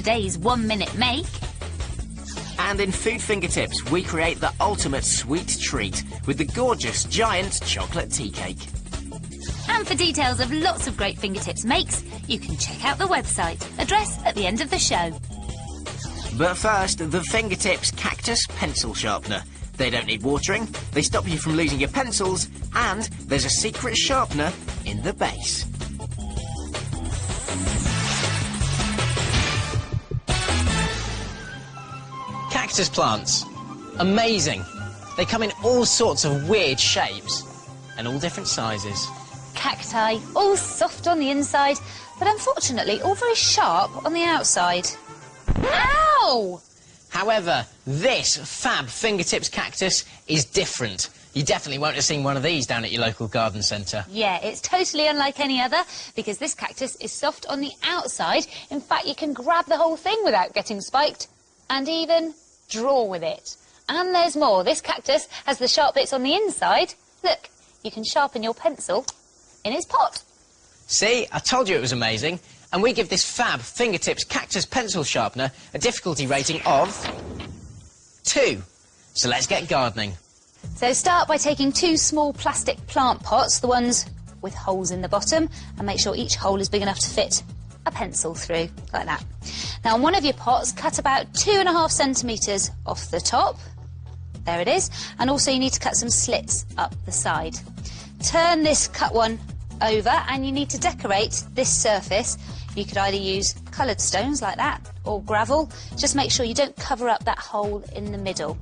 today's 1-minute make. And in Food Fingertips, we create the ultimate sweet treat with the gorgeous giant chocolate tea cake. And for details of lots of great Fingertips makes, you can check out the website, address at the end of the show. But first, the Fingertips Cactus Pencil Sharpener. They don't need watering, they stop you from losing your pencils, and there's a secret sharpener in the base. Cactus plants. Amazing. They come in all sorts of weird shapes and all different sizes. Cacti, all soft on the inside, but unfortunately all very sharp on the outside. Ow! However, this fab Fingertips cactus is different. You definitely won't have seen one of these down at your local garden centre. Yeah, it's totally unlike any other, because this cactus is soft on the outside. In fact, you can grab the whole thing without getting spiked, and even draw with it. And there's more. This cactus has the sharp bits on the inside. Look, you can sharpen your pencil in its pot. See, I told you it was amazing. And we give this fab Fingertips cactus pencil sharpener a difficulty rating of 2. So let's get gardening. So start by taking 2 small plastic plant pots, the ones with holes in the bottom, and make sure each hole is big enough to fit a pencil through, like that. Now, on one of your pots, cut about 2.5 centimetres off the top. There it is. And also you need to cut some slits up the side. Turn this cut one over, and you need to decorate this surface. You could either use coloured stones like that or gravel. Just make sure you don't cover up that hole in the middle.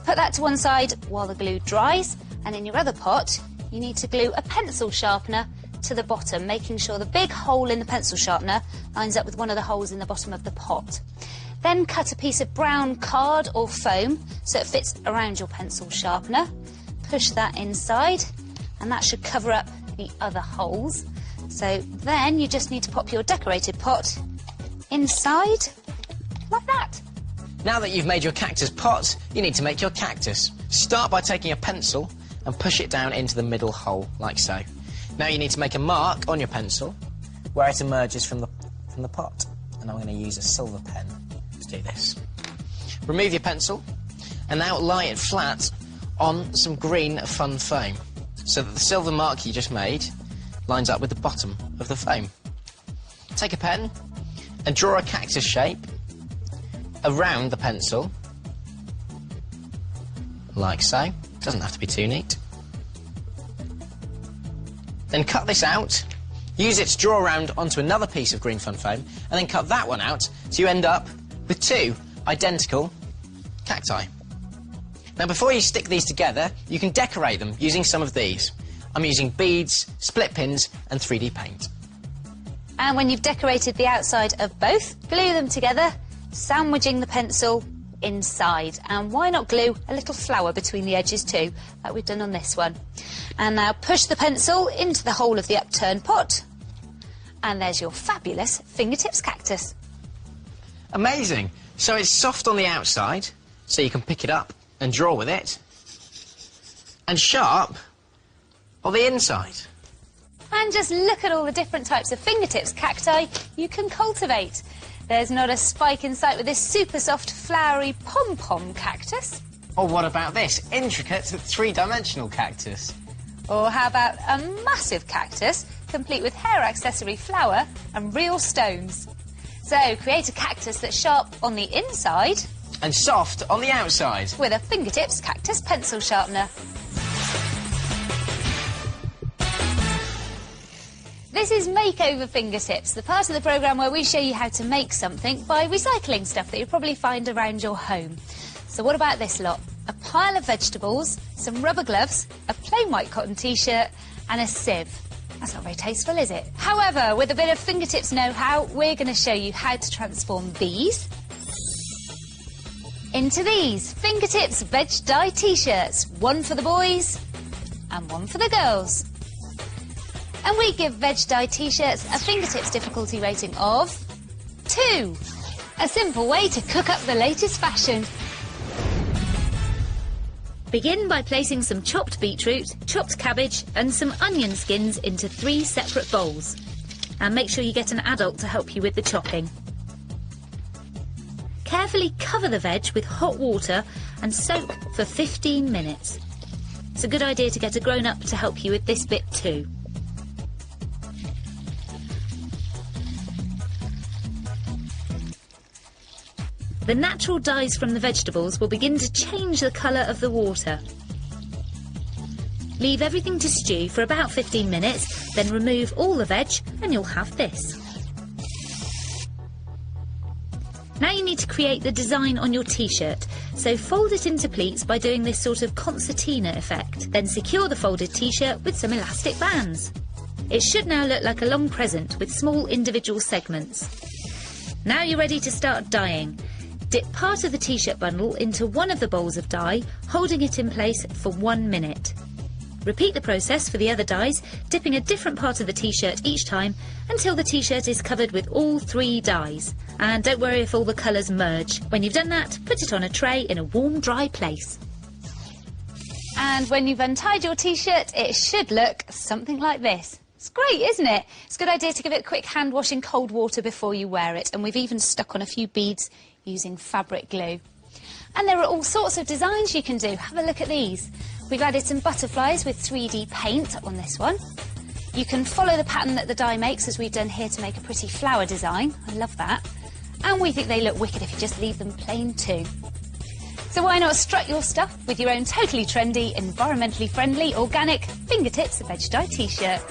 Put that to one side while the glue dries, and in your other pot you need to glue a pencil sharpener to the bottom, making sure the big hole in the pencil sharpener lines up with one of the holes in the bottom of the pot. Then cut a piece of brown card or foam so it fits around your pencil sharpener. Push that inside, and that should cover up the other holes. So then you just need to pop your decorated pot inside, like that. Now that you've made your cactus pot, you need to make your cactus. Start by taking a pencil and push it down into the middle hole, like so. Now you need to make a mark on your pencil where it emerges from the pot. And I'm going to use a silver pen to do this. Remove your pencil and now lie it flat on some green fun foam so that the silver mark you just made lines up with the bottom of the foam. Take a pen and draw a cactus shape around the pencil, like so. Doesn't have to be too neat. Then cut this out, use it to draw around onto another piece of green fun foam, and then cut that one out so you end up with 2 identical cacti. Now before you stick these together, you can decorate them using some of these. I'm using beads, split pins and 3D paint. And when you've decorated the outside of both, glue them together, sandwiching the pencil inside. And why not glue a little flower between the edges too, like we've done on this one. And now push the pencil into the hole of the upturned pot, and there's your fabulous Fingertips cactus. Amazing! So it's soft on the outside, so you can pick it up and draw with it, and sharp on the inside. And just look at all the different types of Fingertips cacti you can cultivate. There's not a spike in sight with this super soft, flowery pom-pom cactus. Or what about this intricate 3-dimensional cactus? Or how about a massive cactus, complete with hair accessory flower and real stones? So create a cactus that's sharp on the inside and soft on the outside with a Fingertips cactus pencil sharpener. This is Makeover Fingertips, the part of the programme where we show you how to make something by recycling stuff that you'll probably find around your home. So what about this lot? A pile of vegetables, some rubber gloves, a plain white cotton t-shirt and a sieve. That's not very tasteful, is it? However, with a bit of Fingertips know-how, we're going to show you how to transform these into these Fingertips veg dye t-shirts. One for the boys and one for the girls. And we give veg dye t-shirts a Fingertips difficulty rating of 2. A simple way to cook up the latest fashion. Begin by placing some chopped beetroot, chopped cabbage and some onion skins into 3 separate bowls. And make sure you get an adult to help you with the chopping. Carefully cover the veg with hot water and soak for 15 minutes. It's a good idea to get a grown-up to help you with this bit too. The natural dyes from the vegetables will begin to change the colour of the water. Leave everything to stew for about 15 minutes, then remove all the veg and you'll have this. Now you need to create the design on your t-shirt, so fold it into pleats by doing this sort of concertina effect. Then secure the folded t-shirt with some elastic bands. It should now look like a long present with small individual segments. Now you're ready to start dyeing. Dip part of the t-shirt bundle into one of the bowls of dye, holding it in place for 1 minute. Repeat the process for the other dyes, dipping a different part of the t-shirt each time until the t-shirt is covered with all 3 dyes. And don't worry if all the colours merge. When you've done that, put it on a tray in a warm, dry place. And when you've untied your t-shirt, it should look something like this. It's great, isn't it? It's a good idea to give it a quick hand wash in cold water before you wear it. And we've even stuck on a few beads using fabric glue. And there are all sorts of designs you can do. Have a look at these. We've added some butterflies with 3D paint on this one. You can follow the pattern that the dye makes, as we've done here, to make a pretty flower design. I love that. And we think they look wicked if you just leave them plain too. So why not strut your stuff with your own totally trendy, environmentally friendly, organic Fingertips Veg Dye t-shirt.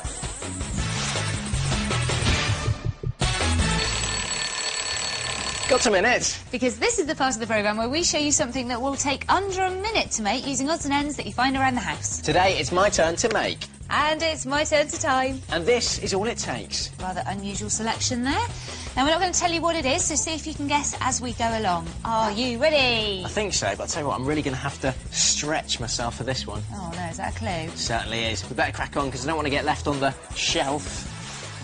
Got a minute? Because this is the part of the programme where we show you something that will take under a minute to make using odds and ends that you find around the house. Today it's my turn to make. And it's my turn to time. And this is all it takes. Rather unusual selection there. Now, we're not going to tell you what it is, so see if you can guess as we go along. Are you ready? I think so, but I'll tell you what, I'm really going to have to stretch myself for this one. Oh, no, is that a clue? Certainly is. We better crack on, because I don't want to get left on the shelf.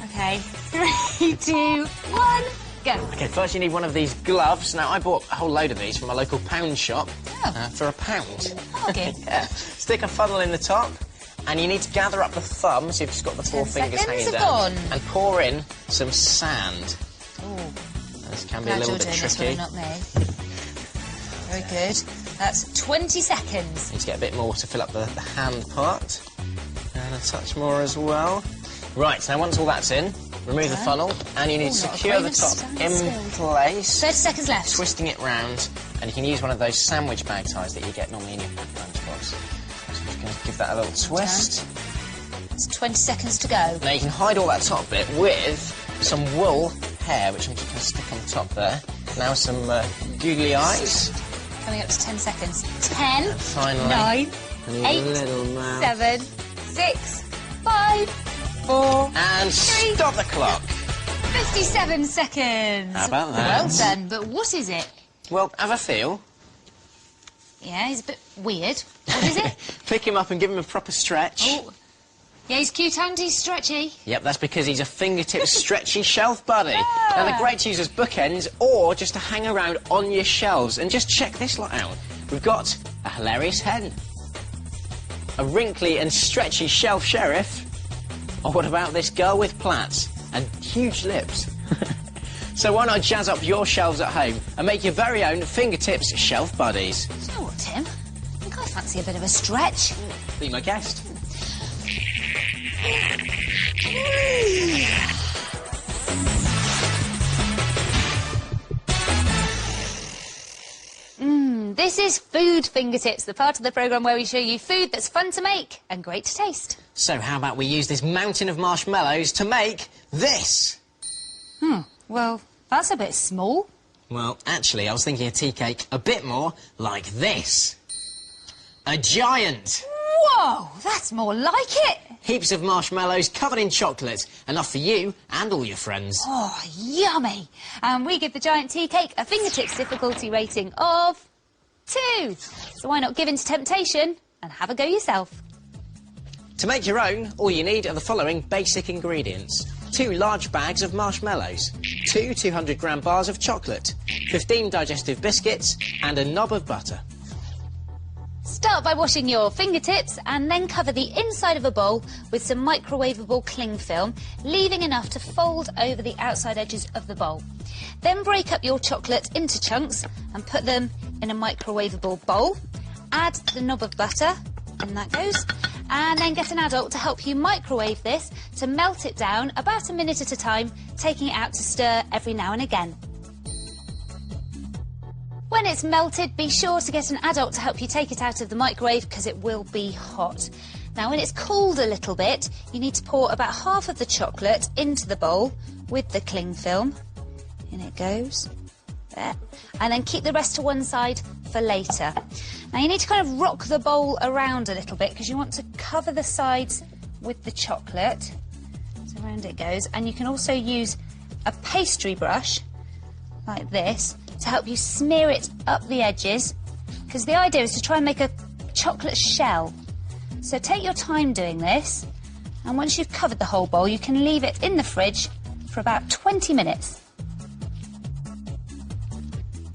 OK, 3, 2, 1, go. OK, first you need one of these gloves. Now, I bought a whole load of these from a local pound shop for £1. Okay. Yeah. Stick a funnel in the top. And you need to gather up the thumb, so you've just got the 4 fingers hanging down. And pour in some sand. Ooh. This can be a little bit tricky. Not me. Very good. That's 20 seconds. Need to get a bit more to fill up the hand part. And a touch more as well. Right, now once all that's in, remove the funnel, and you need to secure the top in place. 30 seconds left. Twisting it round, and you can use one of those sandwich bag ties that you get normally in your lunchbox. Give that a little twist. It's 20 seconds to go. Now you can hide all that top bit with some wool hair, which I'm just going to stick on the top there. Now some googly eyes. Coming up to 10 seconds. 10, finally, 9, 8, 7, 6, 5, 4, and 3, stop the clock. 57 seconds. How about that? Well done, but what is it? Well, have a feel. Yeah, he's a bit weird. What is it? Pick him up and give him a proper stretch. Oh. Yeah, he's cute and he's stretchy. Yep, that's because he's a fingertip stretchy shelf buddy. Now, they're great to use as bookends or just to hang around on your shelves. And just check this lot out. We've got a hilarious hen, a wrinkly and stretchy shelf sheriff, or what about this girl with plaits and huge lips? So why not jazz up your shelves at home and make your very own Fingertips shelf buddies? Do you know what, Tim? I think I fancy a bit of a stretch. Be my guest. This is Food Fingertips, the part of the programme where we show you food that's fun to make and great to taste. So how about we use this mountain of marshmallows to make this? Well, that's a bit small. Well, actually, I was thinking a tea cake a bit more like this. A giant! Whoa, that's more like it. Heaps of marshmallows covered in chocolate. Enough for you and all your friends. Oh, yummy. And we give the giant tea cake a Fingertips difficulty rating of 2. So why not give in to temptation and have a go yourself? To make your own, all you need are the following basic ingredients. 2 large bags of marshmallows, 2 200-gram bars of chocolate, 15 digestive biscuits, and a knob of butter. Start by washing your fingertips and then cover the inside of a bowl with some microwavable cling film, leaving enough to fold over the outside edges of the bowl. Then break up your chocolate into chunks and put them in a microwavable bowl. Add the knob of butter, and that goes, and then get an adult to help you microwave this to melt it down about a minute at a time, taking it out to stir every now and again. When it's melted, be sure to get an adult to help you take it out of the microwave because it will be hot. Now, when it's cooled a little bit, you need to pour about half of the chocolate into the bowl with the cling film. In it goes. There. And then keep the rest to one side for later. Now, you need to kind of rock the bowl around a little bit because you want to cover the sides with the chocolate. So around it goes. And you can also use a pastry brush like this to help you smear it up the edges, because the idea is to try and make a chocolate shell. So take your time doing this, and once you've covered the whole bowl, you can leave it in the fridge for about 20 minutes.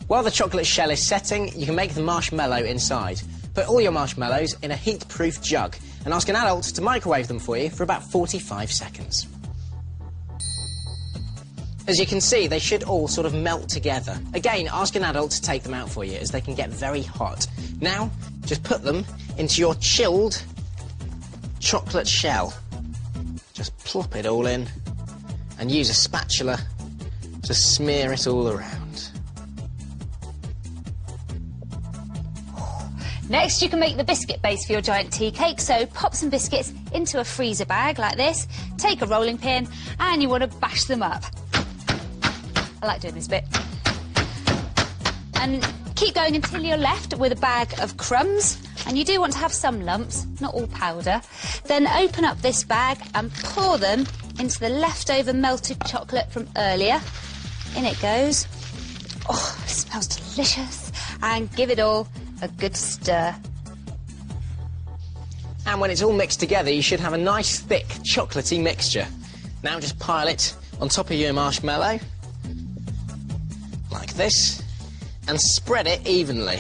While the chocolate shell is setting, you can make the marshmallow inside. Put all your marshmallows in a heat-proof jug and ask an adult to microwave them for you for about 45 seconds. As you can see, they should all sort of melt together. Again, ask an adult to take them out for you, as they can get very hot. Now, just put them into your chilled chocolate shell. Just plop it all in, and use a spatula to smear it all around. Next, you can make the biscuit base for your giant tea cake, so pop some biscuits into a freezer bag like this, take a rolling pin, and you want to bash them up. I like doing this bit. And keep going until you're left with a bag of crumbs, and you do want to have some lumps, not all powder. Then open up this bag and pour them into the leftover melted chocolate from earlier. In it goes. Oh, it smells delicious. And give it all a good stir. And when it's all mixed together, you should have a nice, thick, chocolatey mixture. Now just pile it on top of your marshmallow, like this, and spread it evenly,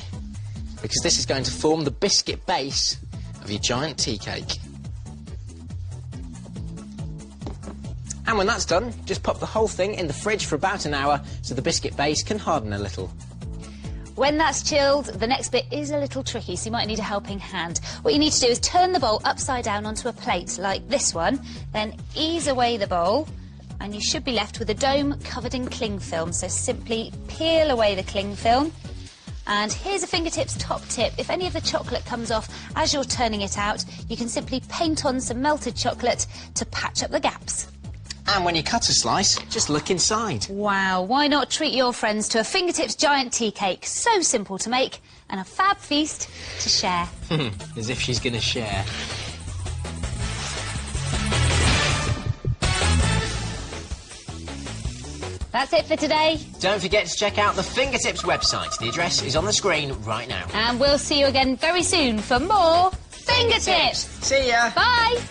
because this is going to form the biscuit base of your giant tea cake. And when that's done, just pop the whole thing in the fridge for about an hour so the biscuit base can harden a little. When that's chilled, the next bit is a little tricky, so you might need a helping hand. What you need to do is turn the bowl upside down onto a plate like this one, then ease away the bowl, and you should be left with a dome covered in cling film. So simply peel away the cling film. And here's a fingertips top tip. If any of the chocolate comes off as you're turning it out, you can simply paint on some melted chocolate to patch up the gaps. And when you cut a slice, just look inside. Wow, why not treat your friends to a fingertips giant tea cake? So simple to make and a fab feast to share. As if she's going to share. That's it for today. Don't forget to check out the Fingertips website. The address is on the screen right now. And we'll see you again very soon for more Fingertips. See ya. Bye.